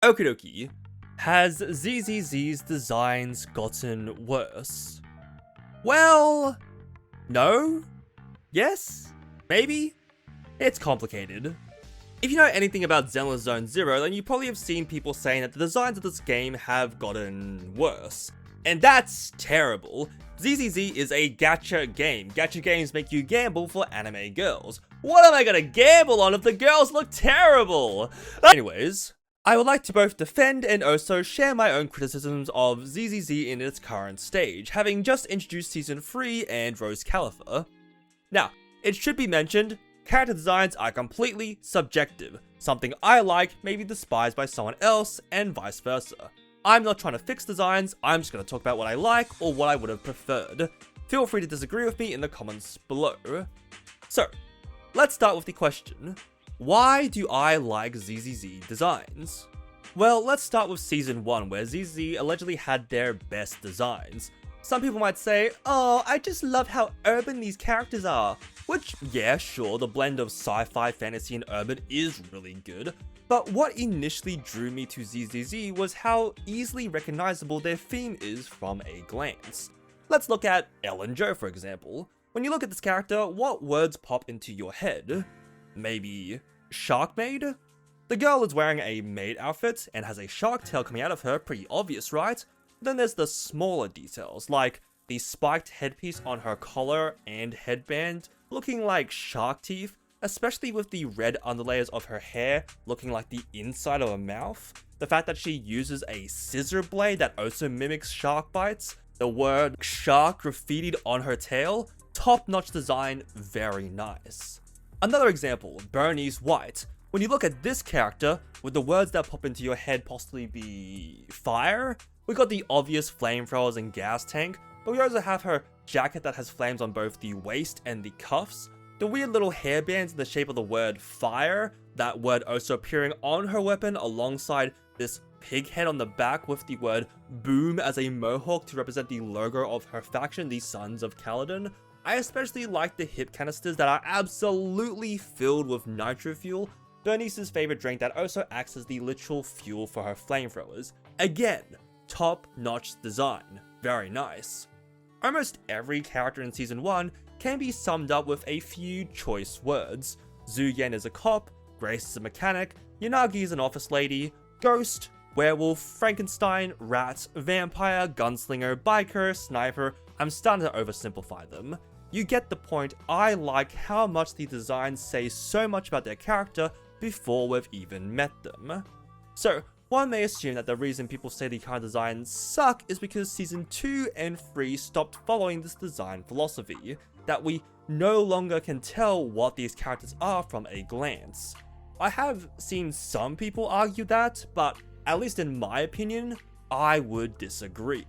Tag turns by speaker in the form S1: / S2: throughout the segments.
S1: Okie dokie. Has ZZZ's designs gotten worse? Well, no? Yes? Maybe? It's complicated. If you know anything about Zenless Zone Zero, then you probably have seen people saying that the designs of this game have gotten worse. And that's terrible. ZZZ is a gacha game. Gacha games make you gamble for anime girls. What am I gonna gamble on if the girls look terrible? Anyways, I would like to both defend and also share my own criticisms of ZZZ in its current stage, having just introduced Season 3 and Rose Califer. Now, it should be mentioned, character designs are completely subjective. Something I like may be despised by someone else, and vice versa. I'm not trying to fix designs, I'm just going to talk about what I like or what I would have preferred. Feel free to disagree with me in the comments below. So, let's start with the question. Why do I like ZZZ designs? Well, let's start with Season 1, where ZZZ allegedly had their best designs. Some people might say, oh, I just love how urban these characters are. Which, yeah, sure, the blend of sci-fi, fantasy, and urban is really good. But what initially drew me to ZZZ was how easily recognizable their theme is from a glance. Let's look at Ellen Jo, for example. When you look at this character, what words pop into your head? Maybe shark maid? The girl is wearing a maid outfit and has a shark tail coming out of her, pretty obvious, right? Then there's the smaller details, like the spiked headpiece on her collar and headband looking like shark teeth, especially with the red underlayers of her hair looking like the inside of a mouth. The fact that she uses a scissor blade that also mimics shark bites, the word shark graffitied on her tail, top-notch design, very nice. Another example, Bernice White. When you look at this character, would the words that pop into your head possibly be fire? We got the obvious flamethrowers and gas tank, but we also have her jacket that has flames on both the waist and the cuffs, the weird little hairbands in the shape of the word fire, that word also appearing on her weapon alongside this pig head on the back with the word boom as a mohawk to represent the logo of her faction, the Sons of Kaladin. I especially like the hip canisters that are absolutely filled with nitro fuel, Bernice's favorite drink that also acts as the literal fuel for her flamethrowers. Again, top-notch design, very nice. Almost every character in Season 1 can be summed up with a few choice words. Zuyen is a cop, Grace is a mechanic, Yanagi is an office lady, ghost, werewolf, Frankenstein, rat, vampire, gunslinger, biker, sniper. I'm starting to oversimplify them. You get the point. I like how much the designs say so much about their character before we've even met them. So, one may assume that the reason people say the current designs suck is because Season 2 and 3 stopped following this design philosophy, that we no longer can tell what these characters are from a glance. I have seen some people argue that, but at least in my opinion, I would disagree.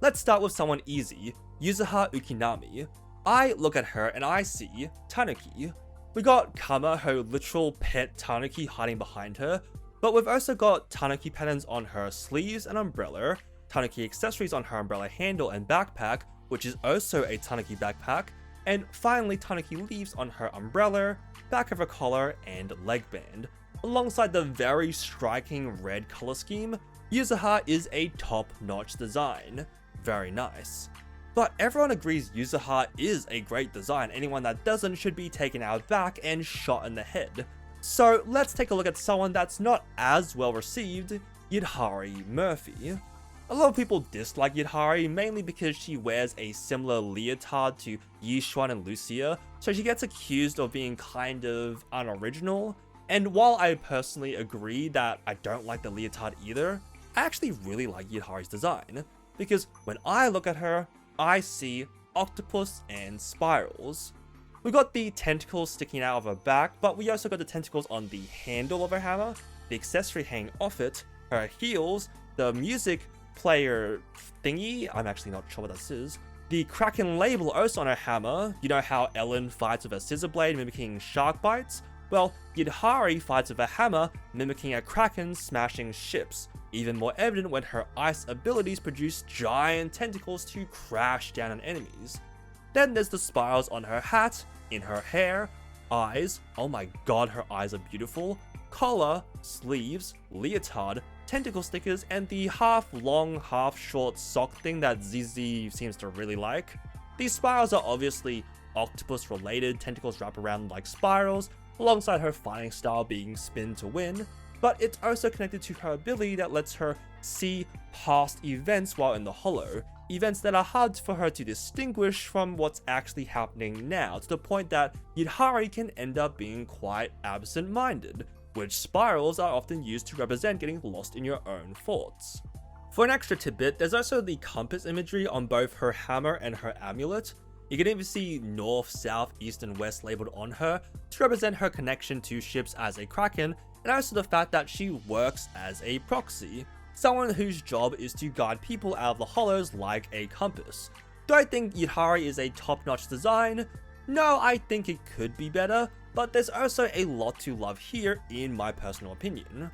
S1: Let's start with someone easy, Yuzuha Ukinami. I look at her and I see Tanuki. We got Kama, her literal pet Tanuki hiding behind her, but we've also got Tanuki patterns on her sleeves and umbrella, Tanuki accessories on her umbrella handle and backpack, which is also a Tanuki backpack, and finally Tanuki leaves on her umbrella, back of her collar, and leg band. Alongside the very striking red color scheme, Yuzuha is a top-notch design. Very nice. But everyone agrees Yuzuha is a great design. Anyone that doesn't should be taken out back and shot in the head. So let's take a look at someone that's not as well received, Yidhari Murphy. A lot of people dislike Yidhari mainly because she wears a similar leotard to Yishuan and Lucia, so she gets accused of being kind of unoriginal. And while I personally agree that I don't like the leotard either, I actually really like Yidhari's design, because when I look at her, I see octopus and spirals. We got the tentacles sticking out of her back, but we also got the tentacles on the handle of her hammer, the accessory hanging off it, her heels, the music player thingy, I'm actually not sure what this is, the Kraken label also on her hammer. You know how Ellen fights with a scissor blade mimicking shark bites? Well, Yidhari fights with a hammer mimicking a Kraken smashing ships. Even more evident when her ice abilities produce giant tentacles to crash down on enemies. Then there's the spirals on her hat, in her hair, eyes, oh my god her eyes are beautiful, collar, sleeves, leotard, tentacle stickers, and the half-long, half-short sock thing that ZZ seems to really like. These spirals are obviously octopus-related, tentacles wrap around like spirals, alongside her fighting style being spin to win, but it's also connected to her ability that lets her see past events while in the holo, events that are hard for her to distinguish from what's actually happening now, to the point that Yidhari can end up being quite absent-minded, which spirals are often used to represent getting lost in your own thoughts. For an extra tidbit, there's also the compass imagery on both her hammer and her amulet. You can even see north, south, east, and west labeled on her to represent her connection to ships as a kraken, and also the fact that she works as a proxy, someone whose job is to guide people out of the hollows like a compass. Do I think Yidhari is a top-notch design? No, I think it could be better, but there's also a lot to love here in my personal opinion.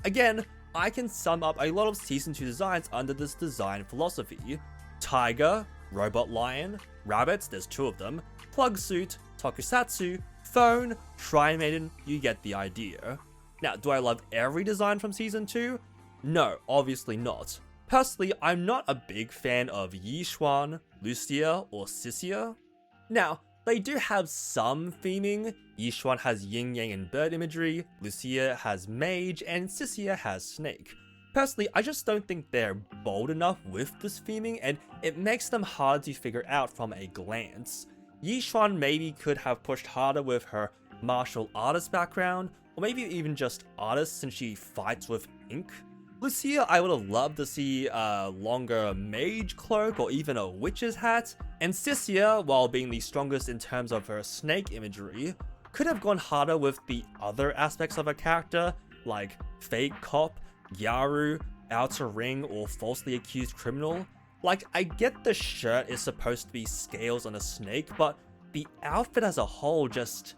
S1: Again, I can sum up a lot of Season 2 designs under this design philosophy. Tiger, Robot Lion, Rabbits, there's 2 of them, Plug Suit, Tokusatsu, Phone, Shrine Maiden, you get the idea. Now, do I love every design from Season 2? No, obviously not. Personally, I'm not a big fan of Yixuan, Lucia, or Cisia. Now, they do have some theming. Yixuan has yin yang and bird imagery, Lucia has mage, and Cisia has snake. Personally, I just don't think they're bold enough with this theming, and it makes them hard to figure out from a glance. Yixuan maybe could have pushed harder with her martial artist background, or maybe even just artist since she fights with ink. Lucia, I would have loved to see a longer mage cloak or even a witch's hat, and Cisia, while being the strongest in terms of her snake imagery, could have gone harder with the other aspects of her character, like fake cop, Gyaru, outer ring, or falsely accused criminal. Like, I get the shirt is supposed to be scales on a snake, but the outfit as a whole just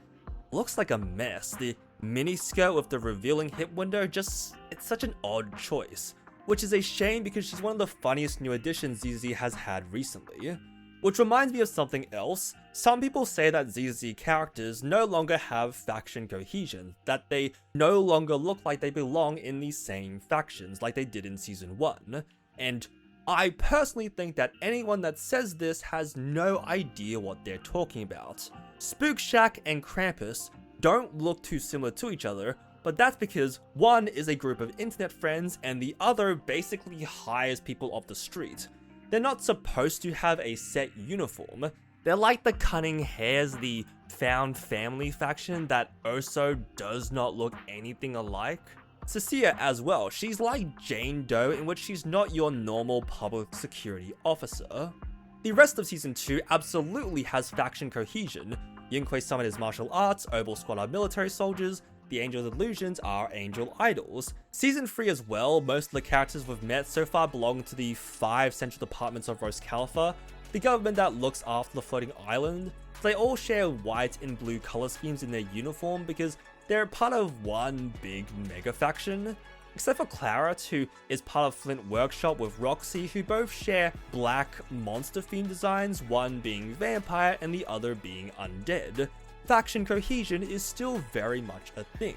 S1: looks like a mess. The miniskirt with the revealing hip window, it's such an odd choice, which is a shame because she's one of the funniest new additions ZZ has had recently. Which reminds me of something else. Some people say that ZZ characters no longer have faction cohesion, that they no longer look like they belong in the same factions like they did in Season 1, and I personally think that anyone that says this has no idea what they're talking about. Spook Shack and Krampus don't look too similar to each other, but that's because one is a group of internet friends and the other basically hires people off the street. They're not supposed to have a set uniform. They're like the Cunning Hares, the found family faction that also does not look anything alike. Cisia as well, she's like Jane Doe in which she's not your normal public security officer. The rest of Season 2 absolutely has faction cohesion. Yinquei Summon is martial arts, Oval Squad are military soldiers, the Angel Illusions are angel idols. Season 3 as well, most of the characters we've met so far belong to the 5 central departments of Rose Calipha, the government that looks after the floating island. They all share white and blue color schemes in their uniform because they're part of one big mega faction. Except for Claret, who is part of Flint Workshop with Roxy, who both share black monster themed designs, one being vampire and the other being undead. Faction cohesion is still very much a thing.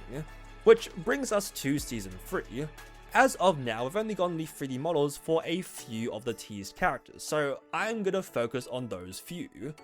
S1: Which brings us to Season 3. As of now, we've only gotten the 3D models for a few of the teased characters, so I'm gonna focus on those few.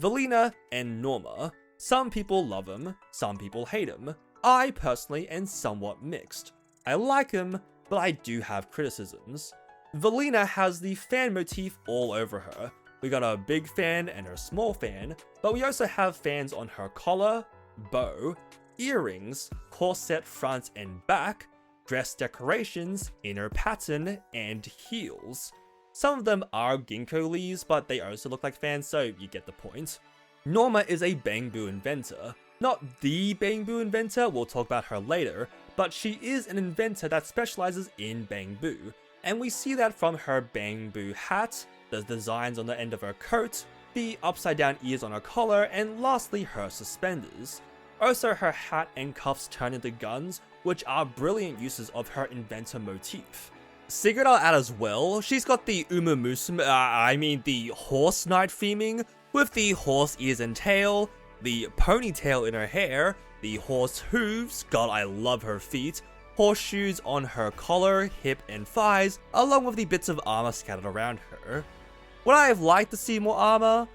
S1: Valina and Norma. Some people love them, some people hate them. I personally am somewhat mixed. I like them, but I do have criticisms. Valina has the fan motif all over her. We got a big fan and her small fan, but we also have fans on her collar, bow, earrings, corset front and back, dress decorations, inner pattern, and heels. Some of them are ginkgo leaves, but they also look like fans, so you get the point. Norma is a Bangboo inventor. Not the Bangboo inventor, we'll talk about her later, but she is an inventor that specializes in Bangboo. And we see that from her Bangboo hat, the designs on the end of her coat, the upside down ears on her collar, and lastly her suspenders. Also, her hat and cuffs turn into guns, which are brilliant uses of her inventor motif. Sigurd I'll add as well, she's got the the horse knight theming, with the horse ears and tail, the ponytail in her hair, the horse hooves, god I love her feet, horseshoes on her collar, hip and thighs, along with the bits of armor scattered around her. Would I have liked to see more armor?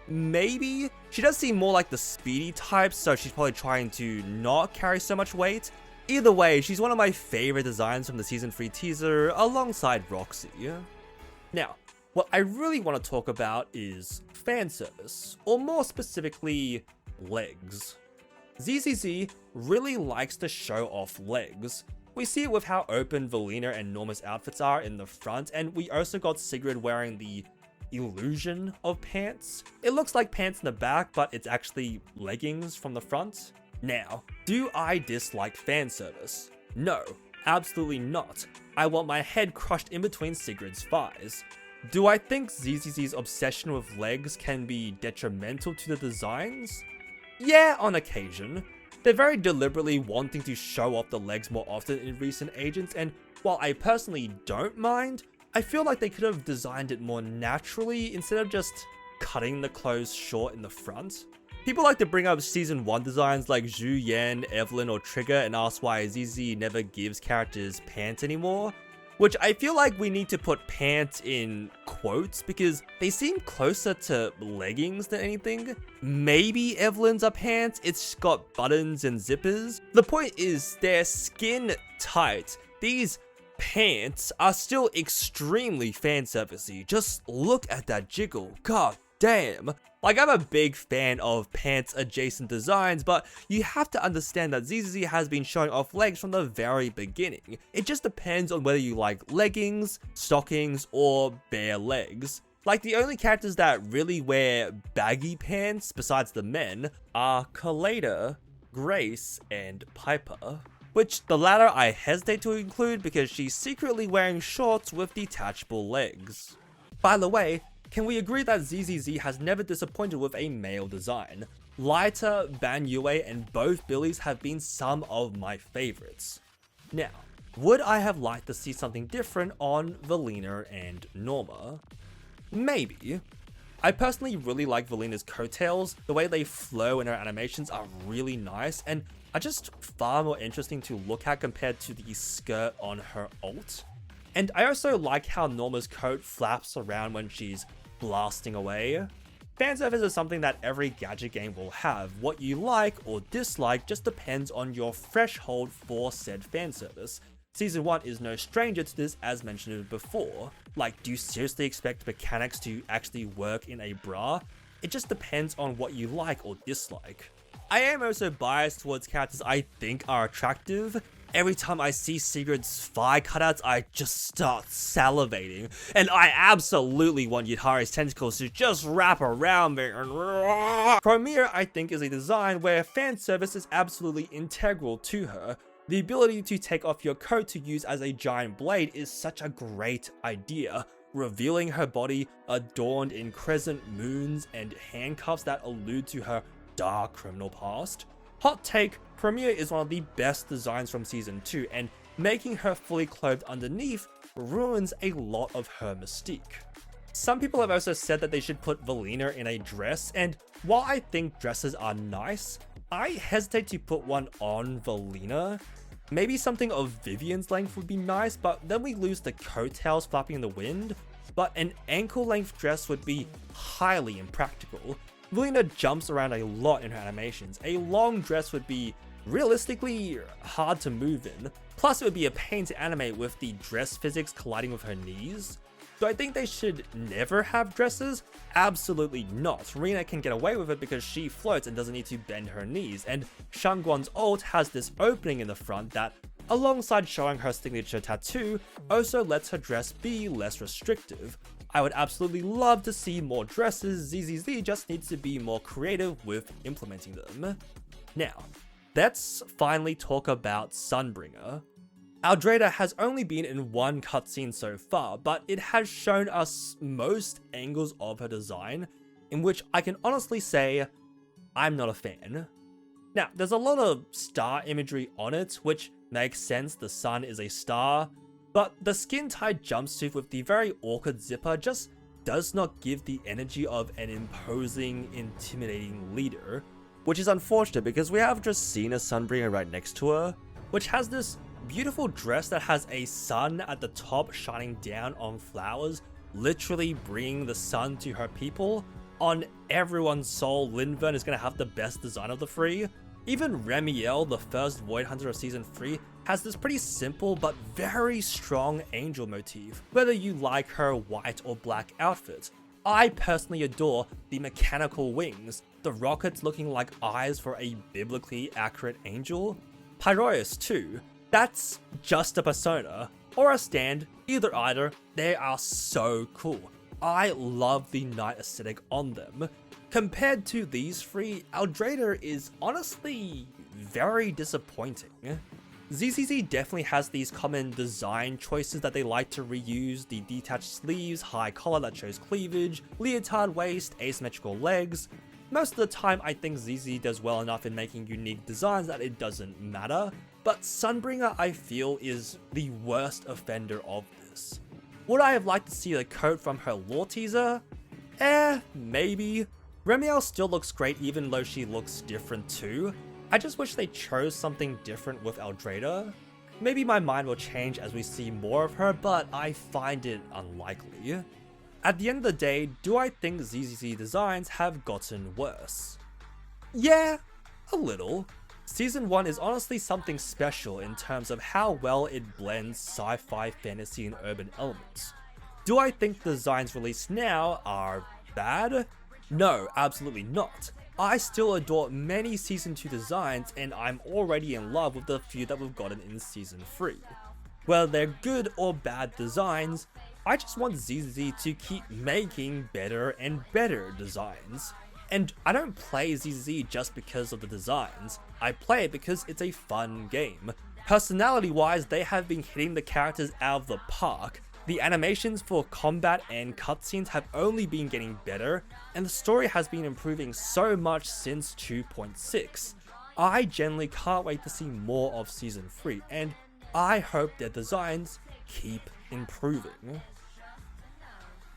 S1: Maybe. She does seem more like the speedy type, so she's probably trying to not carry so much weight. Either way, she's one of my favorite designs from the Season 3 teaser, alongside Roxy. Now, what I really want to talk about is fan service, or more specifically, legs. ZZZ really likes to show off legs. We see it with how open Valina and Norma's outfits are in the front, and we also got Sigrid wearing the illusion of pants. It looks like pants in the back, but it's actually leggings from the front. Now, do I dislike fan service? No, absolutely not. I want my head crushed in between Sigrid's thighs. Do I think ZZZ's obsession with legs can be detrimental to the designs? Yeah, on occasion. They're very deliberately wanting to show off the legs more often in recent agents, and while I personally don't mind, I feel like they could have designed it more naturally instead of just cutting the clothes short in the front. People like to bring up Season 1 designs like Zhu Yan, Evelyn, or Trigger and ask why ZZ never gives characters pants anymore, which I feel like we need to put pants in quotes because they seem closer to leggings than anything. Maybe Evelyn's are pants, it's got buttons and zippers. The point is they're skin tight. These pants are still extremely fan servicey. Just look at that jiggle, god damn. Like, I'm a big fan of pants adjacent designs, but you have to understand that ZZZ has been showing off legs from the very beginning. It just depends on whether you like leggings, stockings, or bare legs. Like, the only characters that really wear baggy pants besides the men are Kaleda, Grace, and Piper. Which the latter I hesitate to include because she's secretly wearing shorts with detachable legs. By the way, can we agree that ZZZ has never disappointed with a male design? Lighter, Banyue, and both Billies have been some of my favorites. Now, would I have liked to see something different on Valina and Norma? Maybe. I personally really like Valina's coattails. The way they flow in her animations are really nice and are just far more interesting to look at compared to the skirt on her ult. And I also like how Norma's coat flaps around when she's blasting away. Fanservice is something that every gadget game will have. What you like or dislike just depends on your threshold for said fanservice. Season 1 is no stranger to this, as mentioned before. Like, do you seriously expect mechanics to actually work in a bra? It just depends on what you like or dislike. I am also biased towards characters I think are attractive. Every time I see Sigrid's thigh cutouts, I just start salivating. And I absolutely want Yutari's tentacles to just wrap around me. Chromia, I think, is a design where fan service is absolutely integral to her. The ability to take off your coat to use as a giant blade is such a great idea, revealing her body adorned in crescent moons and handcuffs that allude to her dark criminal past. Hot take, Chromia is one of the best designs from Season 2, and making her fully clothed underneath ruins a lot of her mystique. Some people have also said that they should put Valina in a dress, and while I think dresses are nice, I hesitate to put one on Valina. Maybe something of Vivian's length would be nice, but then we lose the coattails flapping in the wind. But an ankle-length dress would be highly impractical. Valina jumps around a lot in her animations. A long dress would be realistically hard to move in. Plus, it would be a pain to animate with the dress physics colliding with her knees. Do I think they should never have dresses? Absolutely not. Rina can get away with it because she floats and doesn't need to bend her knees, and Shangguan's ult has this opening in the front that, alongside showing her signature tattoo, also lets her dress be less restrictive. I would absolutely love to see more dresses. ZZZ just needs to be more creative with implementing them. Now, let's finally talk about Sunbringer. Aldrada has only been in one cutscene so far, but it has shown us most angles of her design, in which I can honestly say, I'm not a fan. Now, there's a lot of star imagery on it, which makes sense, the sun is a star, but the skin-tight jumpsuit with the very awkward zipper just does not give the energy of an imposing, intimidating leader. which is unfortunate because we have just seen a Sunbringer right next to her, which has this beautiful dress that has a sun at the top shining down on flowers, literally bringing the sun to her people. On everyone's soul, Linvern is going to have the best design of the three. Even Remiel, the first Void Hunter of Season 3, has this pretty simple but very strong angel motif, whether you like her white or black outfit. I personally adore the mechanical wings, the rockets looking like eyes for a biblically accurate angel. Pyroeus too, that's just a persona, or a stand, either, they are so cool. I love the night aesthetic on them. Compared to these three, Aldrader is honestly very disappointing. ZZZ definitely has these common design choices that they like to reuse: the detached sleeves, high collar that shows cleavage, leotard waist, asymmetrical legs. Most of the time I think ZZ does well enough in making unique designs that it doesn't matter, but Sunbringer I feel is the worst offender of this. Would I have liked to see the coat from her lore teaser? Maybe. Remiel still looks great even though she looks different too. I just wish they chose something different with Aldrader. Maybe my mind will change as we see more of her, but I find it unlikely. At the end of the day, do I think ZZZ designs have gotten worse? Yeah, a little. Season 1 is honestly something special in terms of how well it blends sci-fi, fantasy, and urban elements. Do I think the designs released now are bad? No, absolutely not. I still adore many Season 2 designs, and I'm already in love with the few that we've gotten in Season 3. Whether they're good or bad designs, I just want ZZZ to keep making better and better designs. And I don't play ZZZ just because of the designs, I play it because it's a fun game. Personality wise, they have been hitting the characters out of the park. The animations for combat and cutscenes have only been getting better, and the story has been improving so much since 2.6. I genuinely can't wait to see more of Season 3, and I hope their designs keep improving.